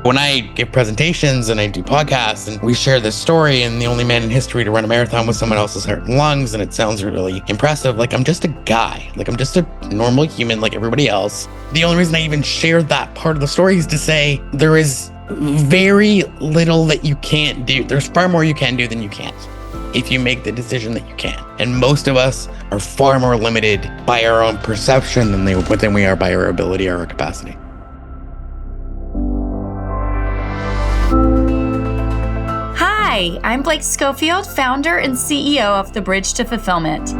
When I give presentations and I do podcasts and we share this story and the only man in history to run a marathon with someone else's heart and lungs, and it sounds really impressive, like I'm just a guy, like I'm just a normal human like everybody else. The only reason I even share that part of the story is to say there is very little that you can't do. There's far more you can do than you can't if you make the decision that you can. And most of us are far more limited by our own perception than we are by our ability or our capacity. Hi, I'm Blake Schofield, founder and CEO of The Bridge to Fulfillment.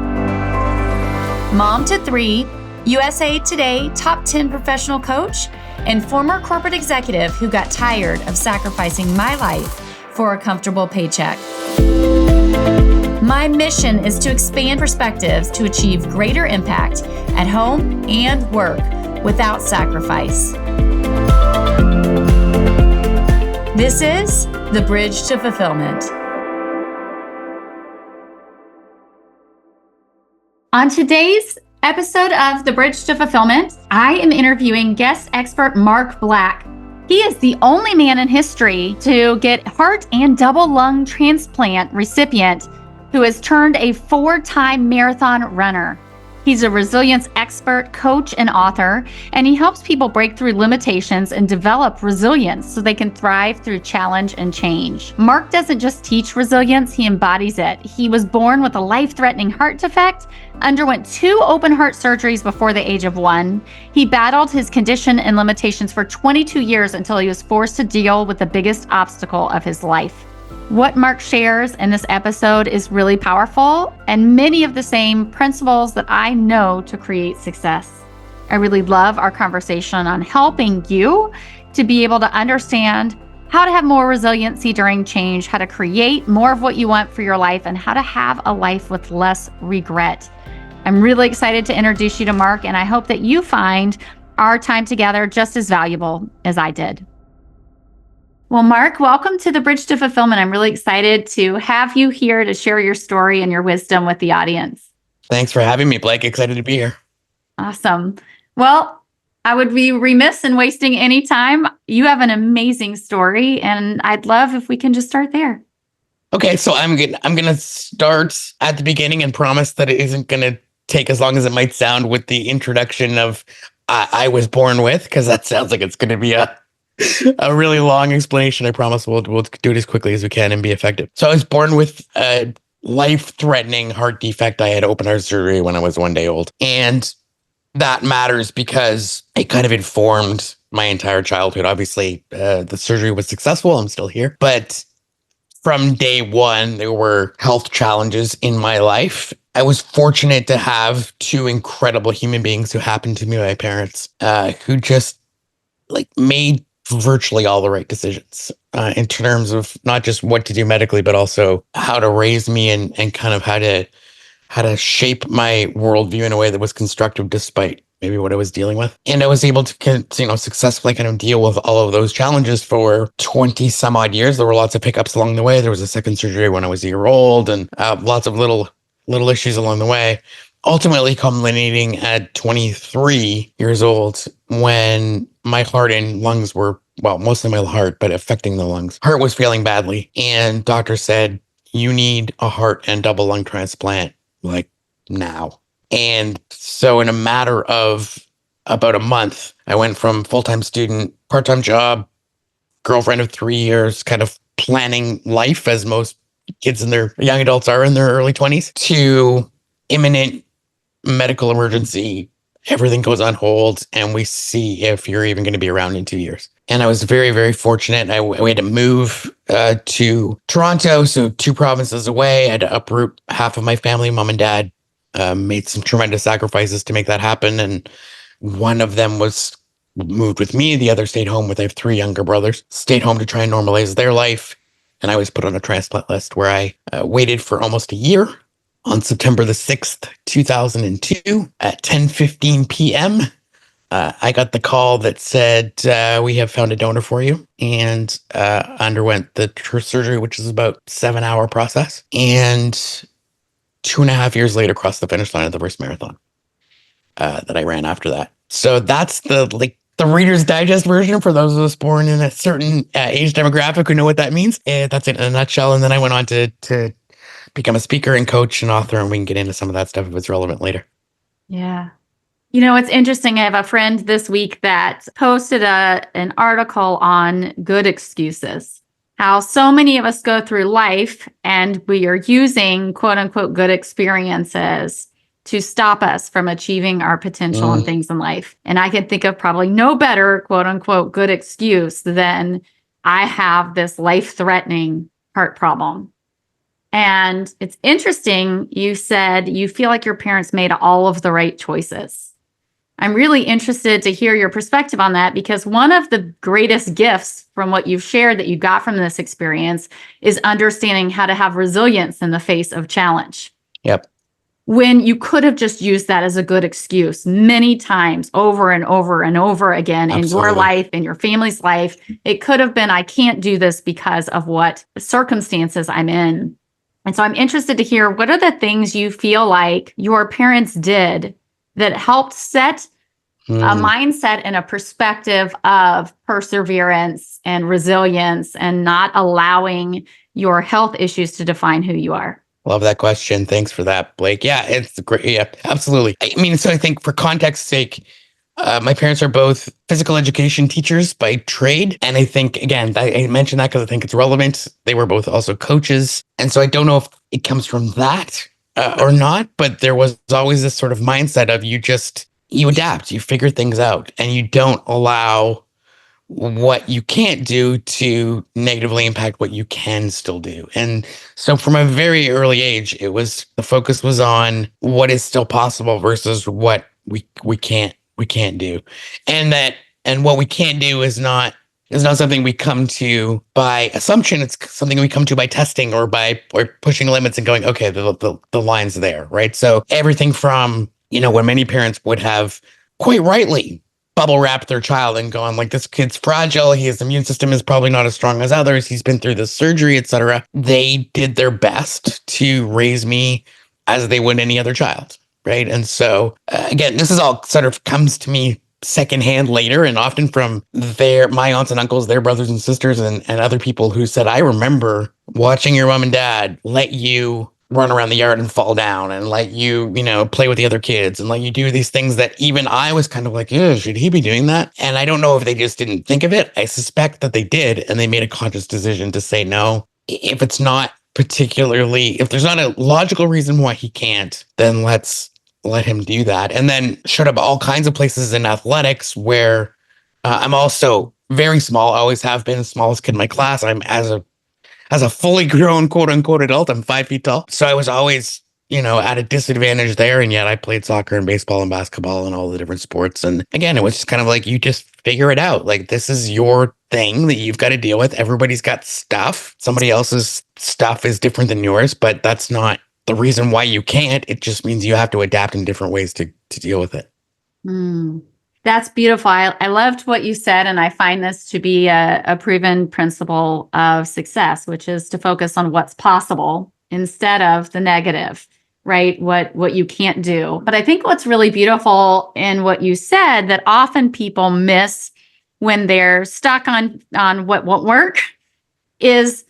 Mom to 3, USA Today top 10 professional coach, and former corporate executive who got tired of sacrificing my life for a comfortable paycheck. My mission is to expand perspectives to achieve greater impact at home and work without sacrifice. This is The Bridge to Fulfillment. On today's episode of The Bridge to Fulfillment, I am interviewing guest expert Mark Black. He is the only man in history to get heart and double lung transplant recipient who has turned a 4-time marathon runner. He's a resilience expert, coach, and author, and he helps people break through limitations and develop resilience so they can thrive through challenge and change. Mark doesn't just teach resilience, he embodies it. He was born with a life-threatening heart defect, underwent 2 open heart surgeries before the age of 1. He battled his condition and limitations for 22 years until he was forced to deal with the biggest obstacle of his life. What Mark shares in this episode is really powerful and many of the same principles that I know to create success. I really love our conversation on helping you to be able to understand how to have more resiliency during change, how to create more of what you want for your life, and how to have a life with less regret. I'm really excited to introduce you to Mark, and I hope that you find our time together just as valuable as I did. Well, Mark, welcome to The Bridge to Fulfillment. I'm really excited to have you here to share your story and your wisdom with the audience. Thanks for having me, Blake. Excited to be here. Awesome. Well, I would be remiss in wasting any time. You have an amazing story, and I'd love if we can just start there. Okay, so I'm gonna start at the beginning and promise that it isn't gonna take as long as it might sound with the introduction of I was born with, because that sounds like it's gonna be a really long explanation. I promise we'll do it as quickly as we can and be effective. So I was born with a life-threatening heart defect. I had open heart surgery when I was 1 day old. And that matters because it kind of informed my entire childhood. Obviously, the surgery was successful. I'm still here. But from day one, there were health challenges in my life. I was fortunate to have 2 incredible human beings who happened to be my parents, who just made virtually all the right decisions in terms of not just what to do medically, but also how to raise me and kind of how to shape my worldview in a way that was constructive despite maybe what I was dealing with. And I was able to, successfully kind of deal with all of those challenges for 20 some odd years. There were lots of pickups along the way. There was a second surgery when I was a year old, and lots of little issues along the way. Ultimately culminating at 23 years old when my heart and lungs were, well, mostly my heart, but affecting the lungs. Heart was failing badly. And doctor said, you need a heart and double lung transplant now. And so in a matter of about a month, I went from full-time student, part-time job, girlfriend of 3 years, kind of planning life as most kids and their young adults are in their early 20s, to imminent medical emergency. Everything goes on hold, and we see if you're even going to be around in 2 years. And I was very, very fortunate. We had to move to Toronto, so 2 provinces away. I had to uproot half of my family. Mom and dad made some tremendous sacrifices to make that happen. And one of them was moved with me. The other stayed home with, I have 3 younger brothers, stayed home to try and normalize their life. And I was put on a transplant list where I waited for almost a year. On September the 6th, 2002, at 10:15 p.m., I got the call that said, we have found a donor for you, and underwent the surgery, which is about 7-hour process. And 2.5 years later, crossed the finish line of the first marathon that I ran after that. So that's the the Reader's Digest version for those of us born in a certain age demographic who know what that means. That's it in a nutshell. And then I went on to become a speaker and coach and author, and we can get into some of that stuff if it's relevant later. Yeah. It's interesting. I have a friend this week that posted an article on good excuses. How so many of us go through life and we are using quote unquote good experiences to stop us from achieving our potential and things in life. And I can think of probably no better quote unquote good excuse than I have this life-threatening heart problem. And it's interesting, you said you feel like your parents made all of the right choices. I'm really interested to hear your perspective on that, because one of the greatest gifts from what you've shared that you got from this experience is understanding how to have resilience in the face of challenge. Yep. When you could have just used that as a good excuse many times over and over and over again in your life, in your family's life. It could have been, I can't do this because of what circumstances I'm in. And so I'm interested to hear, what are the things you feel like your parents did that helped set a mindset and a perspective of perseverance and resilience and not allowing your health issues to define who you are? Love that question. Thanks for that, Blake. Yeah, it's great. Yeah, absolutely. I mean, so I think for context's sake, my parents are both physical education teachers by trade. And I think, again, I mentioned that because I think it's relevant. They were both also coaches. And so I don't know if it comes from that or not, but there was always this sort of mindset of you adapt, you figure things out, and you don't allow what you can't do to negatively impact what you can still do. And so from a very early age, the focus was on what is still possible versus what we can't do. And what we can't do is not something we come to by assumption. It's something we come to by testing or pushing limits and going, okay, the line's there, right? So everything from, when many parents would have quite rightly bubble wrap their child and gone like, this kid's fragile, his immune system is probably not as strong as others, he's been through this surgery, etc. They did their best to raise me as they would any other child, right? And so again, this is all sort of comes to me secondhand later, and often from my aunts and uncles, their brothers and sisters, and other people who said, I remember watching your mom and dad let you run around the yard and fall down and let you, play with the other kids and let you do these things that even I was kind of like, should he be doing that? And I don't know if they just didn't think of it. I suspect that they did, and they made a conscious decision to say no. If there's not a logical reason why he can't, then let's let him do that. And then showed up all kinds of places in athletics where I'm also very small, always have been, smallest kid in my class. I'm as a fully grown quote unquote adult, I'm 5 feet tall. So I was always, at a disadvantage there. And yet I played soccer and baseball and basketball and all the different sports. And again, it was just kind of like, you just figure it out. Like, this is your thing that you've got to deal with. Everybody's got stuff. Somebody else's stuff is different than yours, but that's not the reason why you can't. It just means you have to adapt in different ways to deal with it. That's beautiful. I loved what you said, and I find this to be a proven principle of success, which is to focus on what's possible instead of the negative, right? What you can't do. But I think what's really beautiful in what you said that often people miss when they're stuck on what won't work is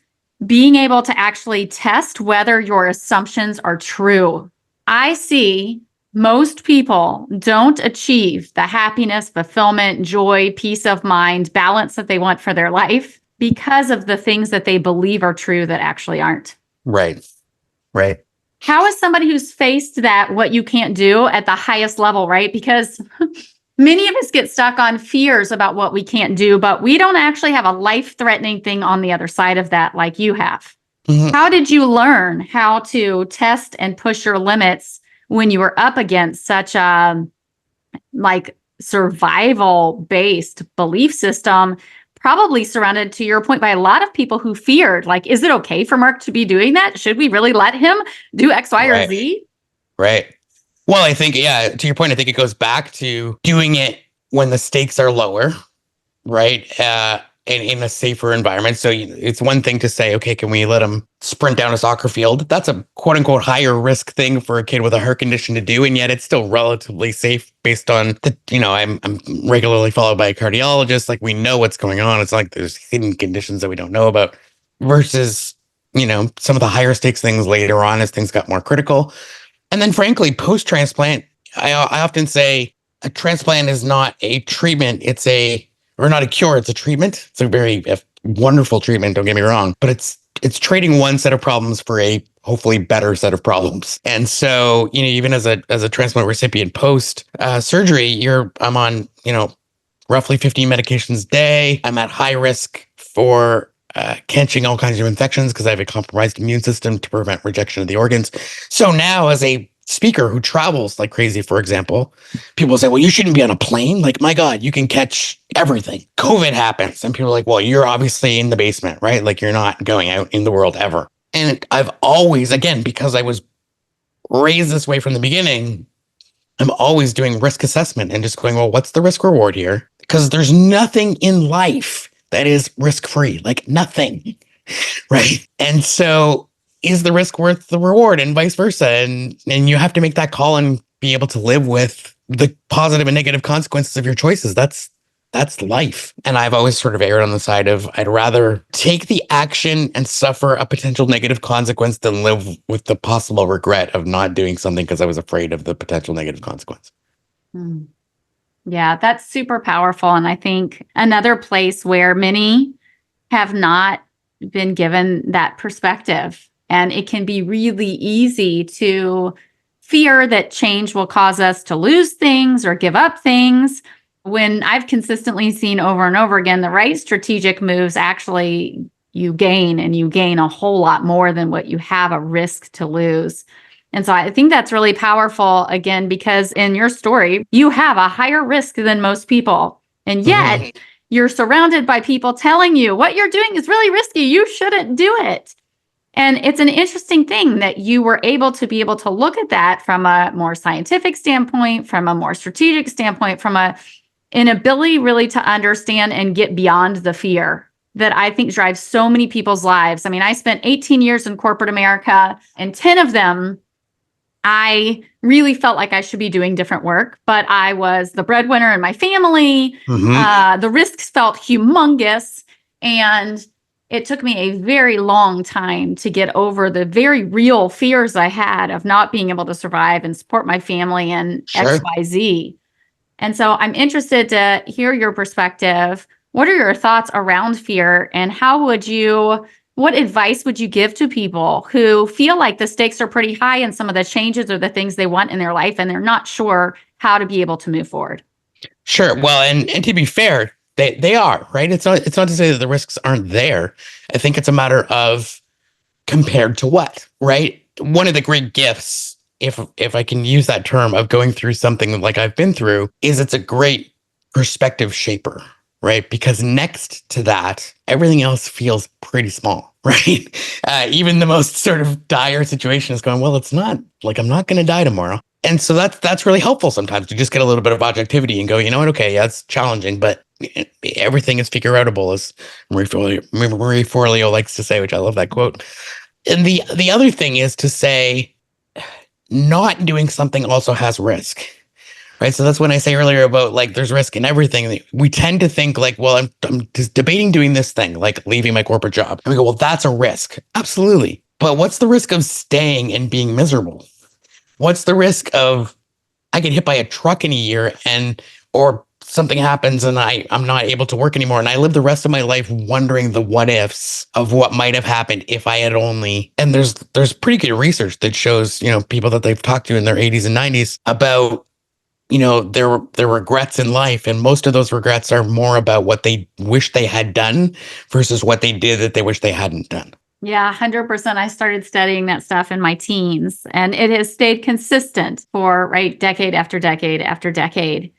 being able to actually test whether your assumptions are true. I see most people don't achieve the happiness, fulfillment, joy, peace of mind, balance that they want for their life because of the things that they believe are true that actually aren't. Right. How is somebody who's faced that what you can't do at the highest level, right? Because many of us get stuck on fears about what we can't do, but we don't actually have a life-threatening thing on the other side of that like you have. How did you learn how to test and push your limits when you were up against such a survival-based belief system, probably surrounded, to your point, by a lot of people who feared, like, is it okay for Mark to be doing that? Should we really let him do X, Y, or Z? Right. Well, I think, to your point, I think it goes back to doing it when the stakes are lower, right? in a safer environment. So it's one thing to say, okay, can we let them sprint down a soccer field? That's a quote unquote higher risk thing for a kid with a heart condition to do. And yet it's still relatively safe based on I'm regularly followed by a cardiologist. Like we know what's going on. It's like there's hidden conditions that we don't know about versus, some of the higher stakes things later on as things got more critical. And then frankly, post-transplant, I often say a transplant is not a treatment. Or not a cure, it's a treatment. It's a very wonderful treatment, don't get me wrong, but it's trading one set of problems for a hopefully better set of problems. And so, even as a transplant recipient post surgery, I'm on, roughly 15 medications a day. I'm at high risk for catching all kinds of infections because I have a compromised immune system to prevent rejection of the organs. So now as a speaker who travels like crazy, for example, people say, well, you shouldn't be on a plane. Like, my God, you can catch everything. COVID happens. And people are like, well, you're obviously in the basement, right? Like you're not going out in the world ever. And I've always, again, because I was raised this way from the beginning, I'm always doing risk assessment and just going, well, what's the risk reward here? Because there's nothing in life that is risk-free, like nothing, right? And so is the risk worth the reward and vice versa? And you have to make that call and be able to live with the positive and negative consequences of your choices. That's life. And I've always sort of erred on the side of I'd rather take the action and suffer a potential negative consequence than live with the possible regret of not doing something because I was afraid of the potential negative consequence. Hmm. Yeah, that's super powerful. And I think another place where many have not been given that perspective. And it can be really easy to fear that change will cause us to lose things or give up things. When I've consistently seen over and over again, the right strategic moves actually you gain a whole lot more than what you have a risk to lose. And so I think that's really powerful, again, because in your story, you have a higher risk than most people. And yet you're surrounded by people telling you what you're doing is really risky. You shouldn't do it. And it's an interesting thing that you were able to look at that from a more scientific standpoint, from a more strategic standpoint, from an ability really to understand and get beyond the fear that I think drives so many people's lives. I mean, I spent 18 years in corporate America, and 10 of them, I really felt like I should be doing different work, but I was the breadwinner in my family. The risks felt humongous, and it took me a very long time to get over the very real fears I had of not being able to survive and support my family and XYZ. And so I'm interested to hear your perspective. What are your thoughts around fear, and what advice would you give to people who feel like the stakes are pretty high and some of the changes are the things they want in their life and they're not sure how to be able to move forward? Sure. Well, and to be fair, they are, right? It's not to say that the risks aren't there. I think it's a matter of compared to what, right? One of the great gifts, if I can use that term, of going through something like I've been through, is it's a great perspective shaper, right? Because next to that, everything else feels pretty small, right? Even the most sort of dire situation is going, well, it's not like I'm not going to die tomorrow. And so that's really helpful sometimes to just get a little bit of objectivity and go, you know what? Okay, yeah, it's challenging, but everything is figure outable, as Marie Forleo likes to say, which I love that quote. And the other thing is to say, not doing something also has risk. Right. So that's when I say earlier about like there's risk in everything. We tend to think like, well, I'm just debating doing this thing, like leaving my corporate job. And we go, well, that's a risk. Absolutely. But what's the risk of staying and being miserable? What's the risk of I get hit by a truck in a year or something happens and I'm not able to work anymore. And I live the rest of my life wondering the what ifs of what might have happened if I had only. And there's pretty good research that shows, people that they've talked to in their 80s and 90s about their regrets in life. And most of those regrets are more about what they wish they had done versus what they did that they wish they hadn't done. Yeah, 100%. I started studying that stuff in my teens, and it has stayed consistent for decade after decade after decade.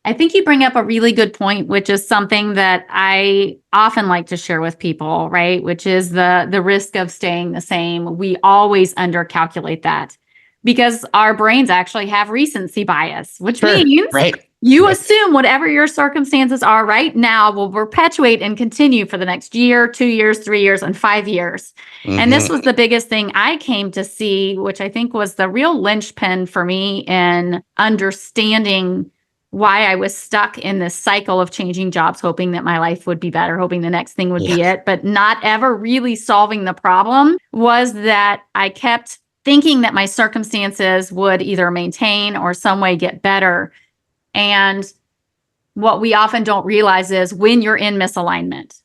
I think you bring up a really good point, which is something that I often like to share with people, right? Which is the risk of staying the same. We always undercalculate that, because our brains actually have recency bias, which means You assume whatever your circumstances are right now will perpetuate and continue for the next year, 2 years, 3 years, and 5 years. And this was the biggest thing I came to see, which I think was the real linchpin for me in understanding why I was stuck in this cycle of changing jobs, hoping that my life would be better, hoping the next thing would be it, but not ever really solving the problem, was that I kept thinking that my circumstances would either maintain or some way get better. And what we often don't realize is when you're in misalignment.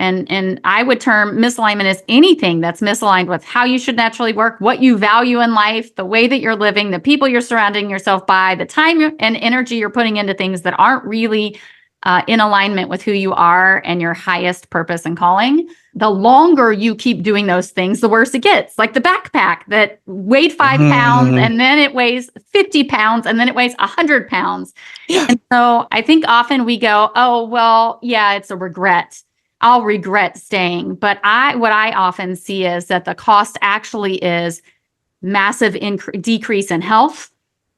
And I would term misalignment as anything that's misaligned with how you should naturally work, what you value in life, the way that you're living, the people you're surrounding yourself by, the time and energy you're putting into things that aren't really in alignment with who you are and your highest purpose and calling. The longer you keep doing those things, the worse it gets. Like the backpack that weighed 5 pounds and then it weighs 50 pounds and then it weighs 100 pounds. Yeah. And so I think often we go, oh, well, yeah, it's a regret. I'll regret staying. But what I often see is that the cost actually is massive decrease in health,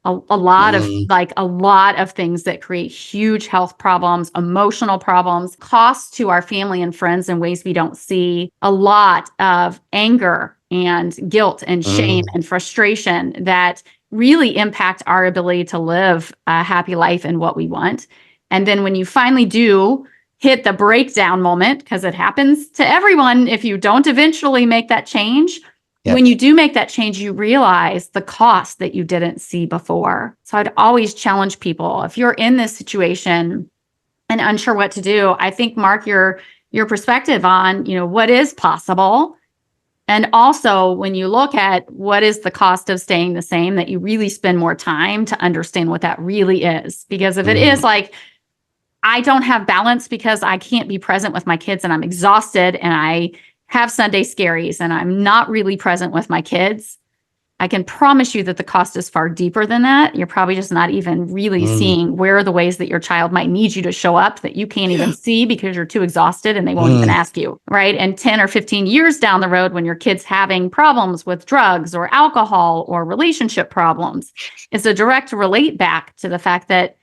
a lot of things that create huge health problems, emotional problems, costs to our family and friends in ways we don't see, a lot of anger and guilt and shame and frustration that really impact our ability to live a happy life and what we want. And then when you finally do hit the breakdown moment, because it happens to everyone, if you don't eventually make that change, when you do make that change, you realize the cost that you didn't see before. So I'd always challenge people, if you're in this situation and unsure what to do, I think, Mark, your perspective on, what is possible. And also when you look at what is the cost of staying the same, that you really spend more time to understand what that really is. Because if it is like, I don't have balance because I can't be present with my kids and I'm exhausted and I have Sunday scaries and I'm not really present with my kids, I can promise you that the cost is far deeper than that. You're probably just not even really seeing where are the ways that your child might need you to show up that you can't even see because you're too exhausted and they won't even ask you, right? And 10 or 15 years down the road, when your kid's having problems with drugs or alcohol or relationship problems, it's a direct relate back to the fact that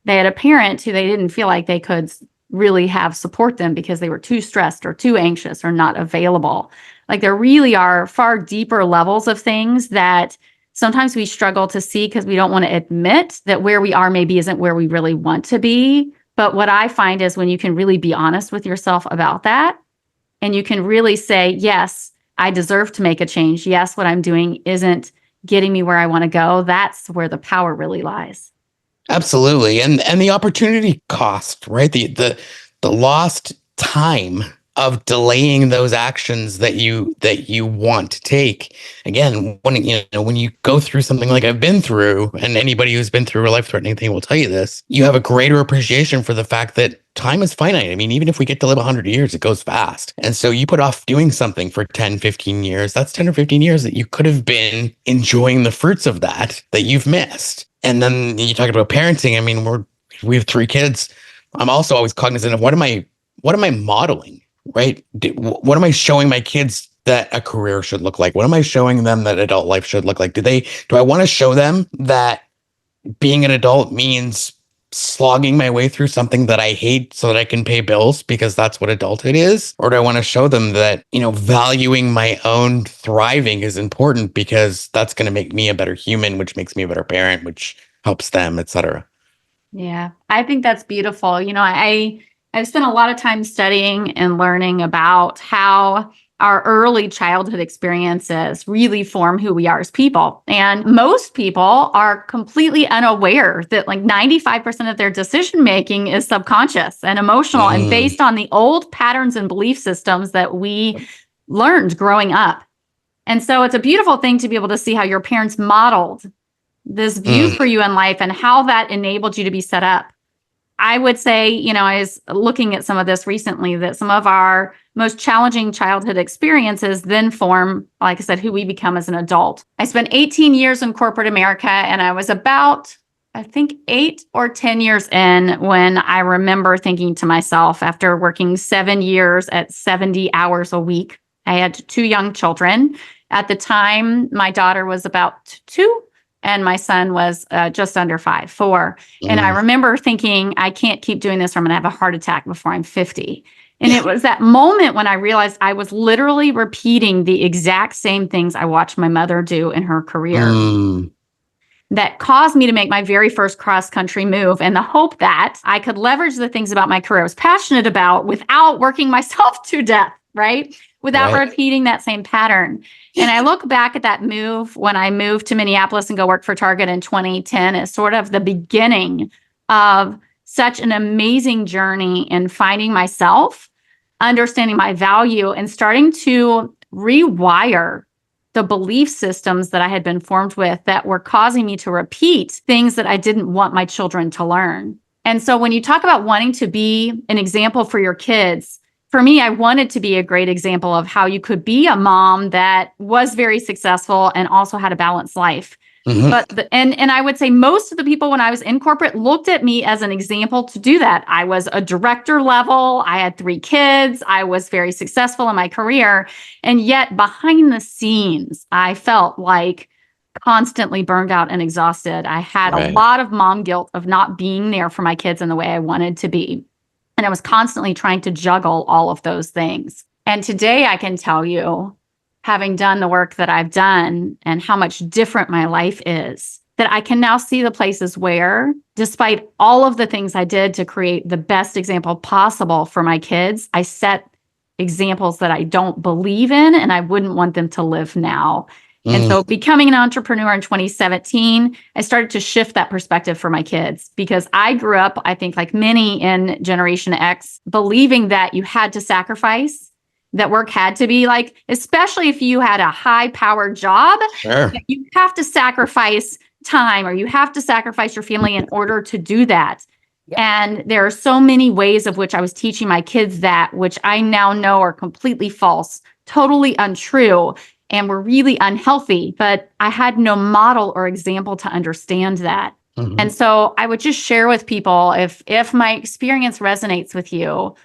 they had a parent who they didn't feel like they could really have support them because they were too stressed or too anxious or not available. Like there really are far deeper levels of things that sometimes we struggle to see because we don't want to admit that where we are maybe isn't where we really want to be. But what I find is when you can really be honest with yourself about that, and you can really say, yes, I deserve to make a change. Yes, what I'm doing isn't getting me where I want to go. That's where the power really lies. Absolutely. And the opportunity cost, right? The lost time of delaying those actions that you want to take. Again, when you go through something like I've been through, and anybody who's been through a life-threatening thing will tell you this, you have a greater appreciation for the fact that time is finite. I mean, even if we get to live 100 years, it goes fast. And so you put off doing something for 10, 15 years, that's 10 or 15 years that you could have been enjoying the fruits of that you've missed. And then you talk about parenting. I mean, we have 3 kids. I'm also always cognizant of what am I modeling, right? What am I showing my kids that a career should look like? What am I showing them that adult life should look like? Do I want to show them that being an adult means slogging my way through something that I hate so that I can pay bills because that's what adulthood is? Or do I want to show them that, valuing my own thriving is important because that's going to make me a better human, which makes me a better parent, which helps them, etc. Yeah, I think that's beautiful. I've spent a lot of time studying and learning about how our early childhood experiences really form who we are as people. And most people are completely unaware that like 95% of their decision making is subconscious and emotional and based on the old patterns and belief systems that we learned growing up. And so it's a beautiful thing to be able to see how your parents modeled this view for you in life and how that enabled you to be set up. I would say, I was looking at some of this recently, that some of our most challenging childhood experiences then form, like I said, who we become as an adult. I spent 18 years in corporate America, and I was about, I think, 8 or 10 years in when I remember thinking to myself, after working 7 years at 70 hours a week, I had 2 young children. At the time, my daughter was about 2, and my son was just under 4. And I Mm. remember thinking, I can't keep doing this or I'm going to have a heart attack before I'm 50. And Yeah. it was that moment when I realized I was literally repeating the exact same things I watched my mother do in her career Mm. that caused me to make my very first cross-country move, in the hope that I could leverage the things about my career I was passionate about without working myself to death, right? Without Right. repeating that same pattern. And I look back at that move when I moved to Minneapolis and go work for Target in 2010 as sort of the beginning of such an amazing journey in finding myself, understanding my value, and starting to rewire the belief systems that I had been formed with that were causing me to repeat things that I didn't want my children to learn. And so when you talk about wanting to be an example for your kids, for me, I wanted to be a great example of how you could be a mom that was very successful and also had a balanced life. Mhm. But and I would say most of the people when I was in corporate looked at me as an example to do that. I was a director level. I had 3 kids. I was very successful in my career. And yet behind the scenes, I felt like constantly burned out and exhausted. I had a Right. lot of mom guilt of not being there for my kids in the way I wanted to be. And I was constantly trying to juggle all of those things. And today I can tell you, having done the work that I've done and how much different my life is, that I can now see the places where, despite all of the things I did to create the best example possible for my kids, I set examples that I don't believe in and I wouldn't want them to live now. And Mm. so becoming an entrepreneur in 2017, I started to shift that perspective for my kids because I grew up, I think like many in Generation X, believing that you had to sacrifice, that work had to be like, especially if you had a high powered job, Sure. that you have to sacrifice time or you have to sacrifice your family in order to do that. Yep. And there are so many ways of which I was teaching my kids that, which I now know are completely false, totally untrue, and were really unhealthy. But I had no model or example to understand that. Mhm. And so I would just share with people, if my experience resonates with you,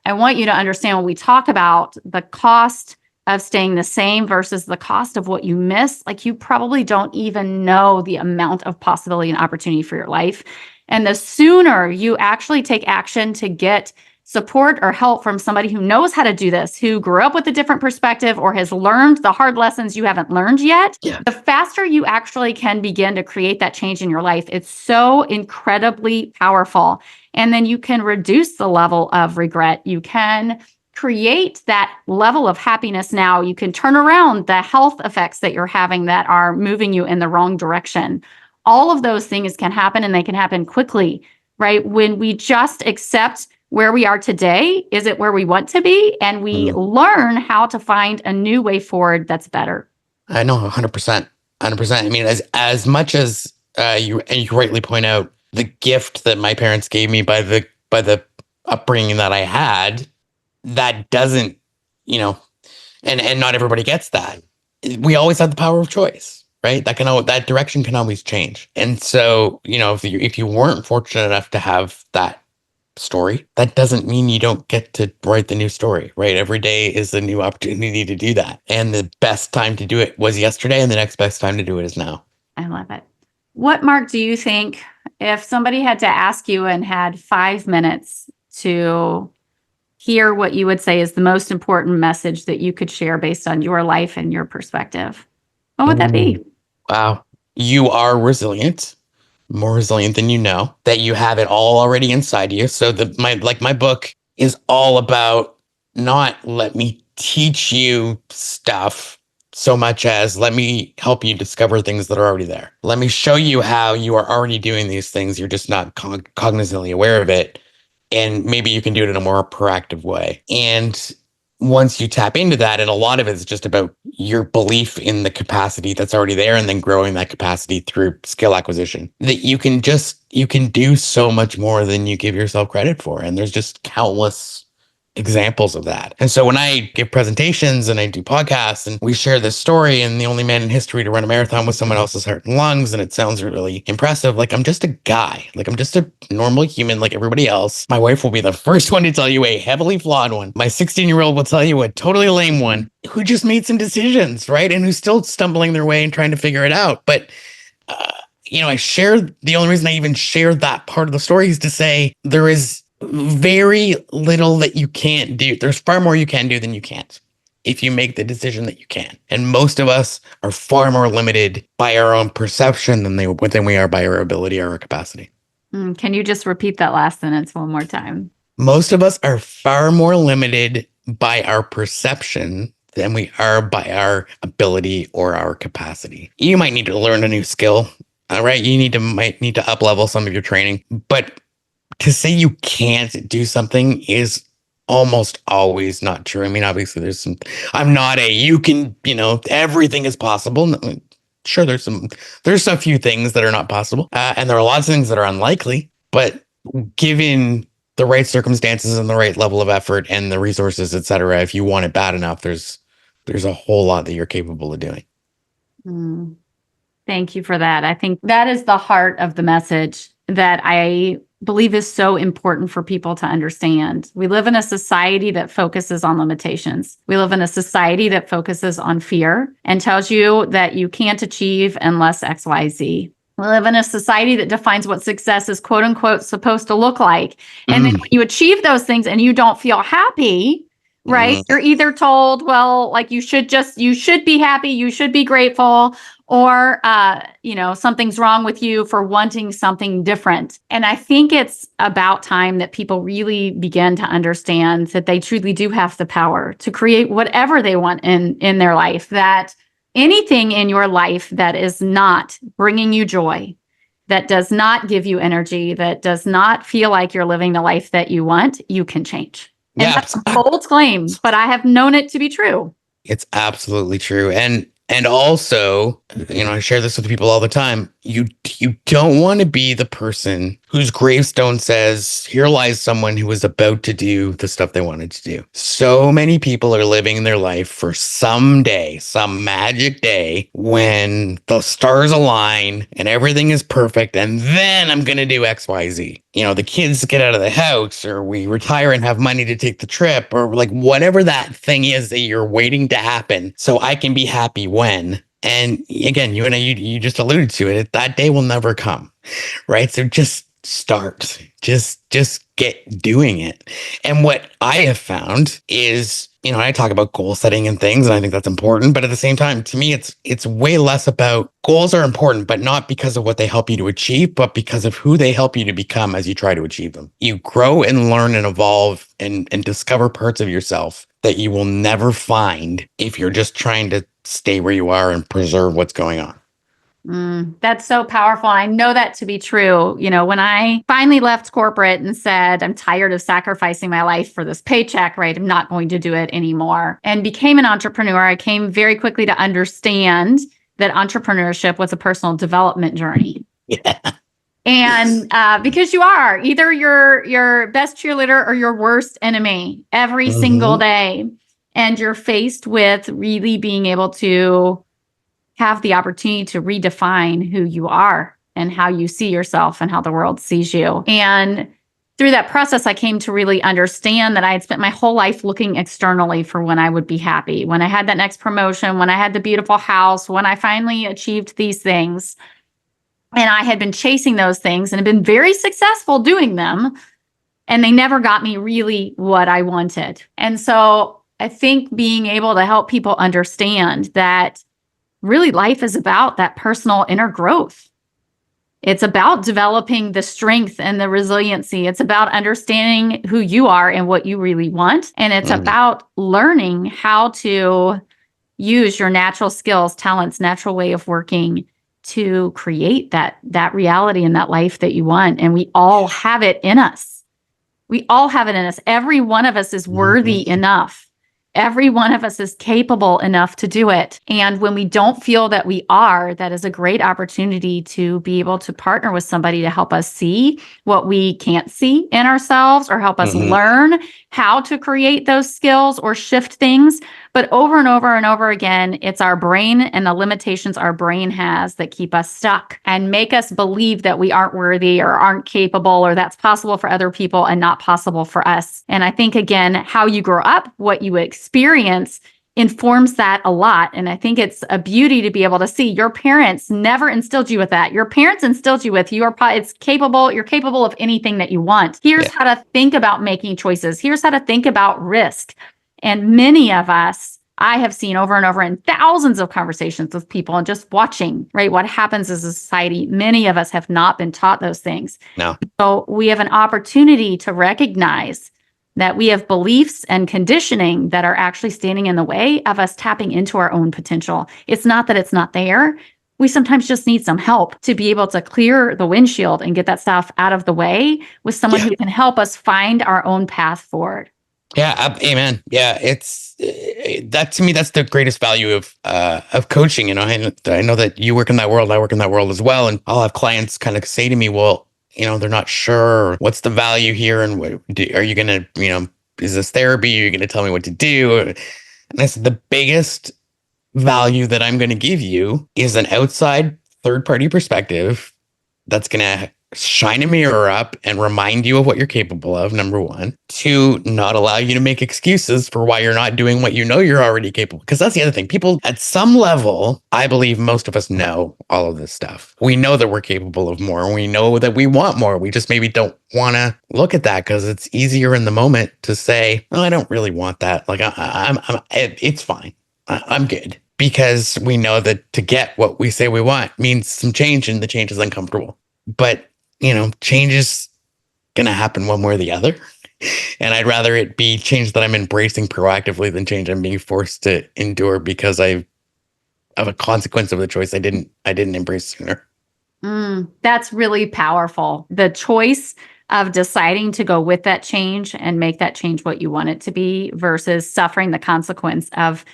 I want you to understand when we talk about the cost of staying the same versus the cost of what you miss, like you probably don't even know the amount of possibility and opportunity for your life. And the sooner you actually take action to get support or help from somebody who knows how to do this, who grew up with a different perspective or has learned the hard lessons you haven't learned yet, Yeah. the faster you actually can begin to create that change in your life. It's so incredibly powerful. And then you can reduce the level of regret. You can create that level of happiness now. You can turn around the health effects that you're having that are moving you in the wrong direction. All of those things can happen and they can happen quickly, right? When we just accept where we are today, is it where we want to be? And we learn how to find a new way forward that's better. I know 100%. 100%. I mean, as much as you rightly point out the gift that my parents gave me by the upbringing that I had, that doesn't, and not everybody gets that. We always have the power of choice, right? That direction can always change. And so, if you weren't fortunate enough to have that story, that doesn't mean you don't get to write the new story, right? Every day is a new opportunity to do that. And the best time to do it was yesterday, and the next best time to do it is now. I love it. What, Mark, do you think if somebody had to ask you and had 5 minutes to hear what you would say is the most important message that you could share based on your life and your perspective, what would that be? Wow. You are resilient, more resilient than you know, that you have it all already inside you. So my book is all about not let me teach you stuff so much as let me help you discover things that are already there. Let me show you how you are already doing these things. You're just not cognizantly aware of it. And maybe you can do it in a more proactive way. And once you tap into that, and a lot of it is just about your belief in the capacity that's already there and then growing that capacity through skill acquisition, that you can do so much more than you give yourself credit for. And there's just countless examples of that. And so when I give presentations and I do podcasts and we share this story and the only man in history to run a marathon with someone else's heart and lungs, and it sounds really impressive, like I'm just a guy, like I'm just a normal human like everybody else. My wife will be the first one to tell you a heavily flawed one. My 16-year-old will tell you a totally lame one who just made some decisions, right? And who's still stumbling their way and trying to figure it out. But the only reason I even shared that part of the story is to say there is very little that you can't do. There's far more you can do than you can't if you make the decision that you can. And most of us are far more limited by our own perception than we are by our ability or our capacity. Can you just repeat that last sentence one more time? Most of us are far more limited by our perception than we are by our ability or our capacity. You might need to learn a new skill. All right. Might need to up level some of your training, but to say you can't do something is almost always not true. I mean, obviously I'm not everything is possible. No, sure. There's a few things that are not possible. And there are lots of things that are unlikely, but given the right circumstances and the right level of effort and the resources, et cetera, if you want it bad enough, there's a whole lot that you're capable of doing. Thank you for that. I think that is the heart of the message that I believe is so important for people to understand. We live in a society that focuses on limitations. We live in a society that focuses on fear and tells you that you can't achieve unless XYZ. We live in a society that defines what success is quote unquote supposed to look like. And then when you achieve those things and you don't feel happy, right? You're either told, well, like you should be happy, you should be grateful, or, something's wrong with you for wanting something different. And I think it's about time that people really begin to understand that they truly do have the power to create whatever they want in their life, that anything in your life that is not bringing you joy, that does not give you energy, that does not feel like you're living the life that you want, you can change. And that's a bold claim, but I have known it to be true. It's absolutely true. And also, I share this with people all the time. You don't want to be the person whose gravestone says, here lies someone who was about to do the stuff they wanted to do. So many people are living their life for some day, some magic day when the stars align and everything is perfect. And then I'm going to do XYZ. The kids get out of the house, or we retire and have money to take the trip, or like whatever that thing is that you're waiting to happen so I can be happy when. And again, you just alluded to it. That day will never come, right? So just start. Just get doing it. And what I have found is, I talk about goal setting and things, and I think that's important. But at the same time, to me, it's way less about goals are important, but not because of what they help you to achieve, but because of who they help you to become as you try to achieve them. You grow and learn and evolve and discover parts of yourself that you will never find if you're just trying to stay where you are and preserve what's going on. That's so powerful. I know that to be true. When I finally left corporate and said, I'm tired of sacrificing my life for this paycheck, right? I'm not going to do it anymore, and became an entrepreneur, I came very quickly to understand that entrepreneurship was a personal development journey. Yeah. And because you are either your best cheerleader or your worst enemy every single day. And you're faced with really being able to have the opportunity to redefine who you are and how you see yourself and how the world sees you. And through that process, I came to really understand that I had spent my whole life looking externally for when I would be happy, when I had that next promotion, when I had the beautiful house, when I finally achieved these things. And I had been chasing those things and had been very successful doing them. And they never got me really what I wanted. And so I think being able to help people understand that really life is about that personal inner growth. It's about developing the strength and the resiliency. It's about understanding who you are and what you really want. And it's about learning how to use your natural skills, talents, natural way of working to create that reality and that life that you want. And we all have it in us. We all have it in us. Every one of us is worthy enough. Every one of us is capable enough to do it. And when we don't feel that we are, that is a great opportunity to be able to partner with somebody to help us see what we can't see in ourselves, or help us learn how to create those skills or shift things. But over and over and over again, it's our brain and the limitations our brain has that keep us stuck and make us believe that we aren't worthy or aren't capable, or that's possible for other people and not possible for us. And I think, again, how you grow up, what you experience informs that a lot. And I think it's a beauty to be able to see your parents never instilled you with that. Your parents instilled you with you're capable of anything that you want. Here's how to think about making choices. Here's how to think about risk. And many of us, I have seen over and over in thousands of conversations with people and just watching, right, what happens as a society. Many of us have not been taught those things. No. So we have an opportunity to recognize that we have beliefs and conditioning that are actually standing in the way of us tapping into our own potential. It's not that it's not there. We sometimes just need some help to be able to clear the windshield and get that stuff out of the way with someone who can help us find our own path forward. Yeah, amen. Yeah, it's that to me. That's the greatest value of coaching. You know, I know that you work in that world. I work in that world as well, and I'll have clients kind of say to me, "Well, you know, they're not sure what's the value here, and are you going to, you know, is this therapy? Are you going to tell me what to do?" And I said, the biggest value that I'm going to give you is an outside third-party perspective that's going to shine a mirror up and remind you of what you're capable of, number one. Two, not allow you to make excuses for why you're not doing what you know you're already capable. Because that's the other thing. People at some level, I believe most of us know all of this stuff. We know that we're capable of more. We know that we want more. We just maybe don't want to look at that because it's easier in the moment to say, "Oh, I don't really want that. Like it's fine. I'm good." Because we know that to get what we say we want means some change, and the change is uncomfortable. But you know, change is going to happen one way or the other. And I'd rather it be change that I'm embracing proactively than change I'm being forced to endure because of a consequence of the choice I didn't embrace sooner. That's really powerful. The choice of deciding to go with that change and make that change what you want it to be versus suffering the consequence of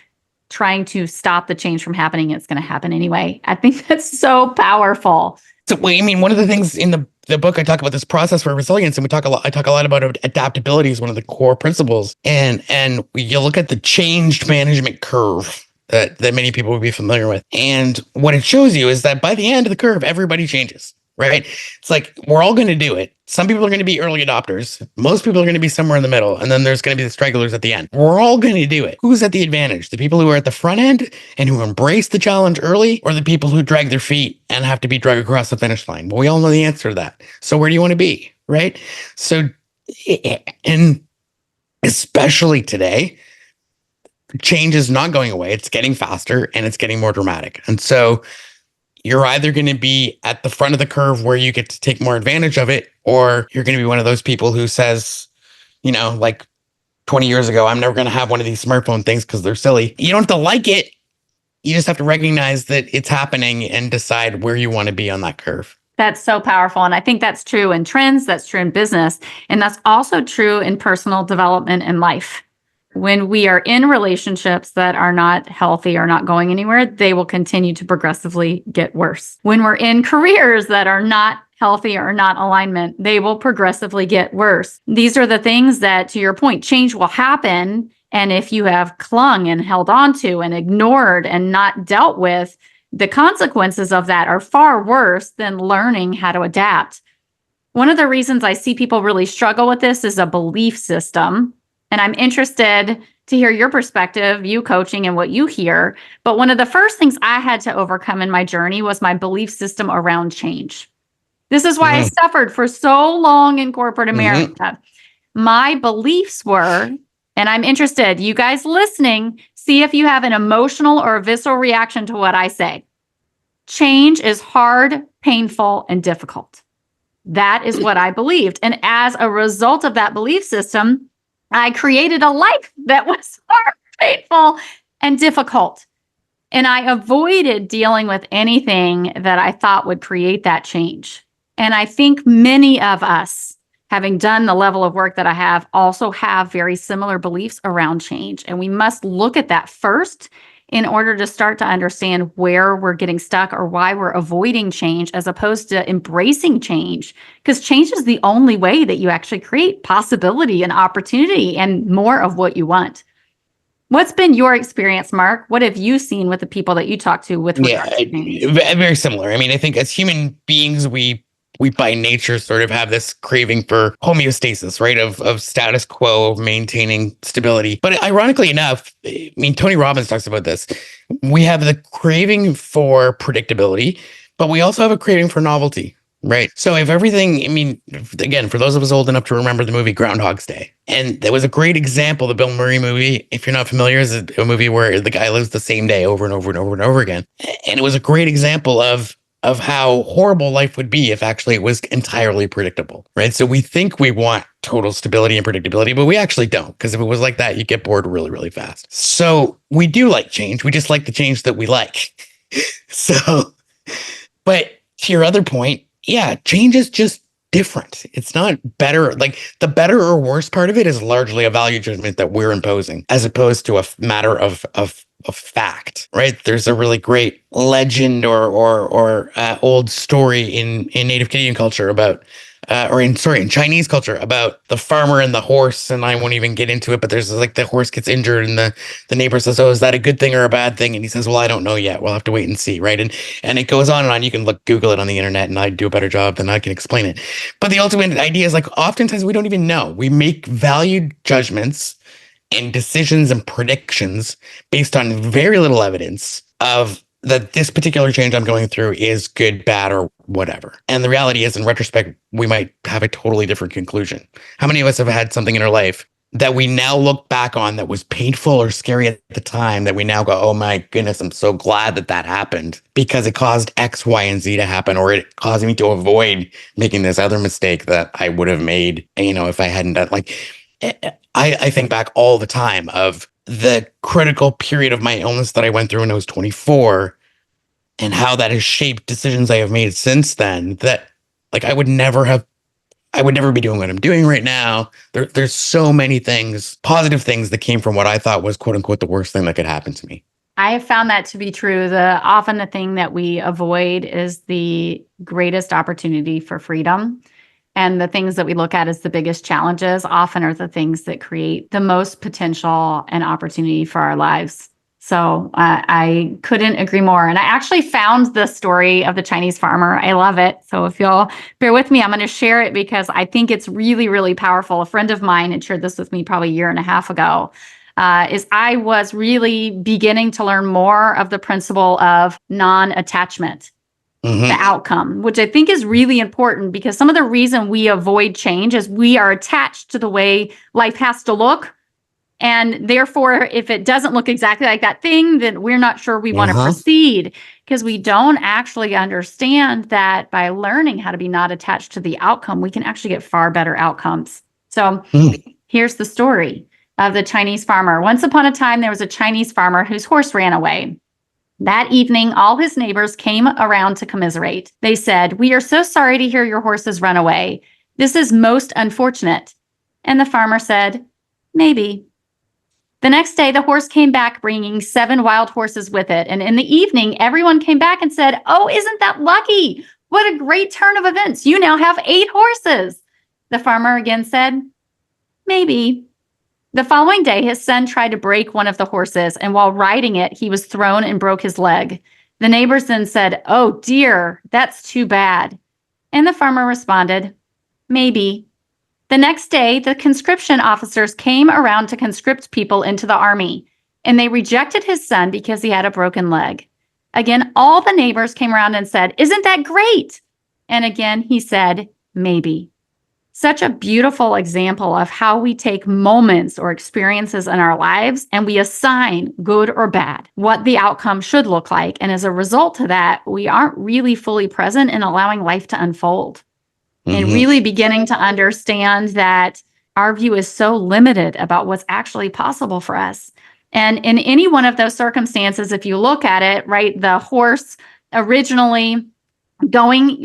trying to stop the change from happening. It's going to happen anyway. I think that's so powerful. So, I mean, one of the things in the book, I talk about this process for resilience, and I talk a lot about adaptability is one of the core principles. And you look at the changed management curve that many people would be familiar with. And what it shows you is that by the end of the curve, everybody changes, right? It's like, we're all going to do it. Some people are going to be early adopters. Most people are going to be somewhere in the middle. And then there's going to be the stragglers at the end. We're all going to do it. Who's at the advantage? The people who are at the front end and who embrace the challenge early, or the people who drag their feet and have to be dragged across the finish line? Well, we all know the answer to that. So where do you want to be, right? So, and especially today, change is not going away. It's getting faster and it's getting more dramatic. And so you're either going to be at the front of the curve where you get to take more advantage of it, or you're going to be one of those people who says, you know, like 20 years ago, I'm never going to have one of these smartphone things because they're silly. You don't have to like it. You just have to recognize that it's happening and decide where you want to be on that curve. That's so powerful. And I think that's true in trends, that's true in business, and that's also true in personal development and life. When we are in relationships that are not healthy or not going anywhere, they will continue to progressively get worse. When we're in careers that are not healthy or not alignment, they will progressively get worse. These are the things that, to your point, change will happen. And if you have clung and held on to and ignored and not dealt with, the consequences of that are far worse than learning how to adapt. One of the reasons I see people really struggle with this is a belief system. And I'm interested to hear your perspective, you coaching and what you hear. But one of the first things I had to overcome in my journey was my belief system around change. This is why I suffered for so long in corporate America. My beliefs were, and I'm interested, you guys listening, see if you have an emotional or a visceral reaction to what I say. Change is hard, painful, and difficult. That is what I believed. And as a result of that belief system, I created a life that was hard, painful, and difficult. And I avoided dealing with anything that I thought would create that change. And I think many of us, having done the level of work that I have, also have very similar beliefs around change. And we must look at that first in order to start to understand where we're getting stuck or why we're avoiding change as opposed to embracing change. Because change is the only way that you actually create possibility and opportunity and more of what you want. What's been your experience, Mark? What have you seen with the people that you talk to with regard to change? Very similar. I mean, I think as human beings, we we by nature sort of have this craving for homeostasis, right? Of status quo, of maintaining stability. But ironically enough, I mean, Tony Robbins talks about this. We have the craving for predictability, but we also have a craving for novelty. Right. So if everything, I mean, again, for those of us old enough to remember the movie Groundhog's Day, and that was a great example, the Bill Murray movie, if you're not familiar, is a movie where the guy lives the same day over and over and over and over again. And it was a great example of how horrible life would be if actually it was entirely predictable, right? So we think we want total stability and predictability, but we actually don't, because if it was like that, you get bored really, really fast. So we do like change. We just like the change that we like. So, but to your other point, yeah, change is just different. It's not better. Like the better or worse part of it is largely a value judgment that we're imposing, as opposed to a matter of fact, right? There's a really great legend or old story in Native Canadian culture about, in Chinese culture about the farmer and the horse. And I won't even get into it, but there's like the horse gets injured and the neighbor says, "Oh, is that a good thing or a bad thing?" And he says, "Well, I don't know yet. We'll have to wait and see." Right. And it goes on and on. You can Google it on the internet, and I do a better job than I can explain it. But the ultimate idea is like oftentimes we don't even know. We make valued judgments and decisions and predictions based on very little evidence of that this particular change I'm going through is good, bad, or whatever. And the reality is, in retrospect, we might have a totally different conclusion. How many of us have had something in our life that we now look back on that was painful or scary at the time that we now go, "Oh my goodness, I'm so glad that that happened because it caused X, Y, and Z to happen, or it caused me to avoid making this other mistake that I would have made, if I hadn't done." Like, I think back all the time of the critical period of my illness that I went through when I was 24 and how that has shaped decisions I have made since then that like I would never be doing what I'm doing right now. There's so many things, positive things that came from what I thought was quote unquote the worst thing that could happen to me. I have found that to be true. Often the thing that we avoid is the greatest opportunity for freedom. And the things that we look at as the biggest challenges often are the things that create the most potential and opportunity for our lives. So I couldn't agree more. And I actually found the story of the Chinese farmer. I love it. So if you'll bear with me, I'm going to share it because I think it's really, really powerful. A friend of mine had shared this with me probably a year and a half ago. Is I was really beginning to learn more of the principle of non-attachment. The outcome, which I think is really important because some of the reason we avoid change is we are attached to the way life has to look. And therefore, if it doesn't look exactly like that thing, then we're not sure we want to proceed because we don't actually understand that by learning how to be not attached to the outcome, we can actually get far better outcomes. So here's the story of the Chinese farmer. Once upon a time, there was a Chinese farmer whose horse ran away. That evening, all his neighbors came around to commiserate. They said, "We are so sorry to hear your horse has run away. This is most unfortunate." And the farmer said, "Maybe." The next day, the horse came back bringing 7 wild horses with it. And in the evening, everyone came back and said, "Oh, isn't that lucky? What a great turn of events. You now have 8 horses." The farmer again said, "Maybe." The following day, his son tried to break one of the horses, and while riding it, he was thrown and broke his leg. The neighbors then said, "Oh dear, that's too bad." And the farmer responded, "Maybe." The next day, the conscription officers came around to conscript people into the army, and they rejected his son because he had a broken leg. Again, all the neighbors came around and said, "Isn't that great?" And again, he said, "Maybe." Such a beautiful example of how we take moments or experiences in our lives and we assign good or bad, what the outcome should look like. And as a result of that, we aren't really fully present in allowing life to unfold and really beginning to understand that our view is so limited about what's actually possible for us. And in any one of those circumstances, if you look at it, right, the horse originally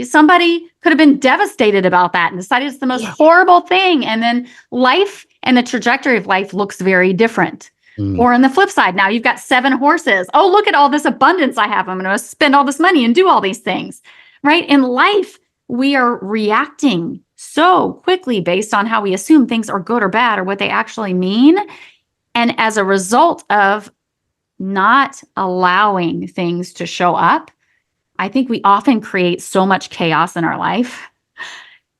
somebody could have been devastated about that and decided it's the most horrible thing. And then life and the trajectory of life looks very different. Or on the flip side, now you've got 7 horses. Oh, look at all this abundance I have. I'm going to spend all this money and do all these things, right? In life, we are reacting so quickly based on how we assume things are good or bad or what they actually mean. And as a result of not allowing things to show up, I think we often create so much chaos in our life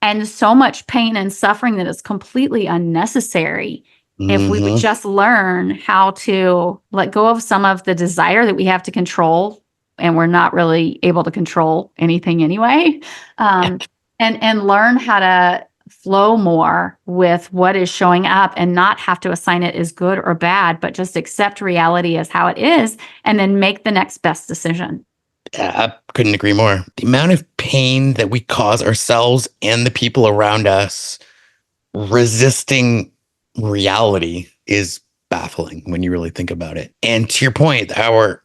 and so much pain and suffering that is completely unnecessary. If we would Mm-hmm. just learn how to let go of some of the desire that we have to control, and we're not really able to control anything anyway, and learn how to flow more with what is showing up and not have to assign it as good or bad, but just accept reality as how it is and then make the next best decision. I couldn't agree more. The amount of pain that we cause ourselves and the people around us resisting reality is baffling when you really think about it. And to your point, our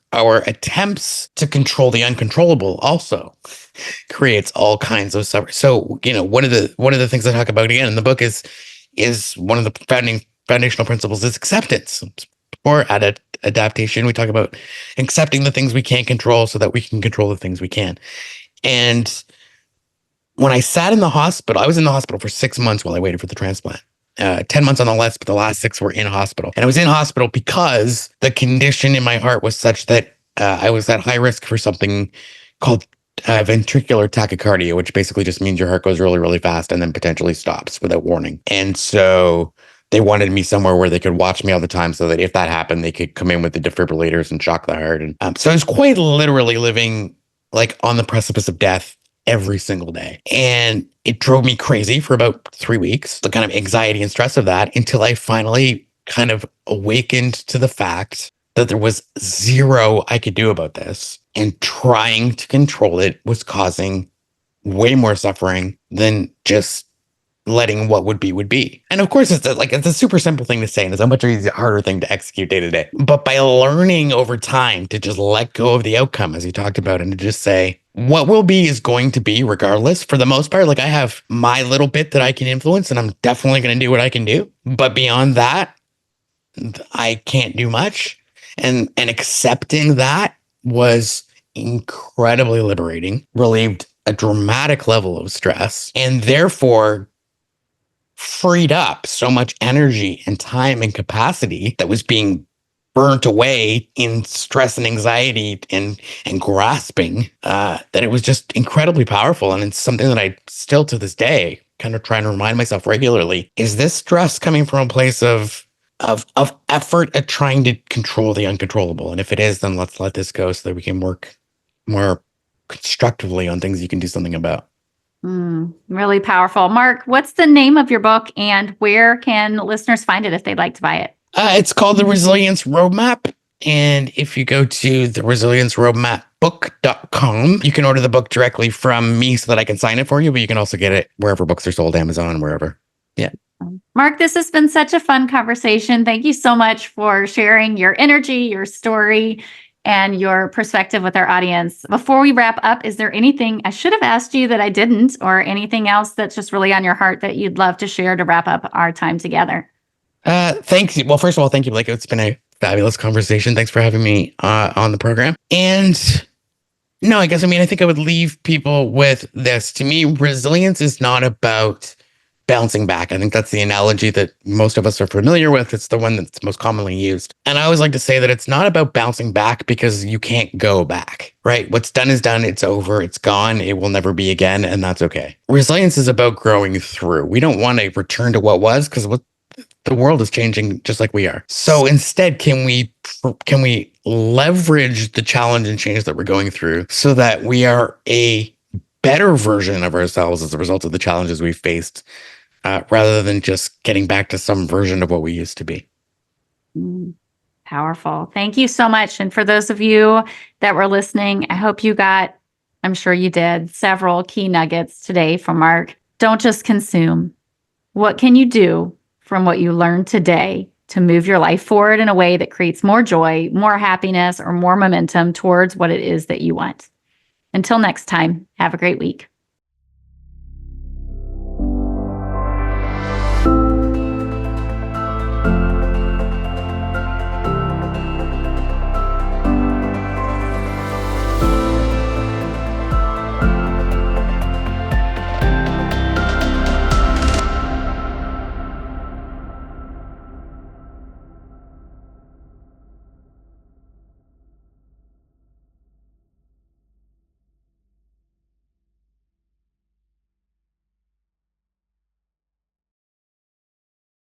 attempts to control the uncontrollable also creates all kinds of suffering. So, one of the things I talk about again in the book is one of the foundational principles is acceptance. Or adaptation, we talk about accepting the things we can't control so that we can control the things we can. And when I sat in the hospital, I was in the hospital for 6 months while I waited for the transplant. 10 months on the list, but the last 6 were in hospital. And I was in hospital because the condition in my heart was such that I was at high risk for something called ventricular tachycardia, which basically just means your heart goes really, really fast and then potentially stops without warning. And so they wanted me somewhere where they could watch me all the time so that if that happened, they could come in with the defibrillators and shock the heart. And so I was quite literally living like on the precipice of death every single day. And it drove me crazy for about 3 weeks, the kind of anxiety and stress of that, until I finally kind of awakened to the fact that there was zero I could do about this. And trying to control it was causing way more suffering than just letting what would be. And of course, it's a super simple thing to say, and it's a much harder thing to execute day to day. But by learning over time to just let go of the outcome, as you talked about, and to just say, what will be is going to be regardless. For the most part, like I have my little bit that I can influence, and I'm definitely going to do what I can do. But beyond that, I can't do much. And accepting that was incredibly liberating, relieved a dramatic level of stress, and therefore freed up so much energy and time and capacity that was being burnt away in stress and anxiety and grasping, that it was just incredibly powerful. And it's something that I still to this day kind of try and remind myself regularly. Is this stress coming from a place of effort at trying to control the uncontrollable? And if it is, then let's let this go so that we can work more constructively on things you can do something about. Really powerful. Mark, what's the name of your book and where can listeners find it if they'd like to buy it? It's called The Resilience Roadmap. And if you go to the resilienceroadmapbook.com, you can order the book directly from me so that I can sign it for you, but you can also get it wherever books are sold, Amazon, wherever. Yeah. Mark, this has been such a fun conversation. Thank you so much for sharing your energy, your story, and your perspective with our audience. Before we wrap up, is there anything I should have asked you that I didn't, or anything else that's just really on your heart that you'd love to share to wrap up our time together? Thanks. Well, first of all, thank you, Blake. It's been a fabulous conversation. Thanks for having me on the program. And no, I think I would leave people with this. To me, resilience is not about bouncing back. I think that's the analogy that most of us are familiar with. It's the one that's most commonly used. And I always like to say that it's not about bouncing back because you can't go back, right? What's done is done. It's over. It's gone. It will never be again. And that's okay. Resilience is about growing through. We don't want to return to what was because the world is changing just like we are. So instead, can we leverage the challenge and change that we're going through so that we are a better version of ourselves as a result of the challenges we faced, rather than just getting back to some version of what we used to be. Powerful. Thank you so much. And for those of you that were listening, I hope you got, I'm sure you did, several key nuggets today from Mark. Don't just consume. What can you do from what you learned today to move your life forward in a way that creates more joy, more happiness, or more momentum towards what it is that you want? Until next time, have a great week.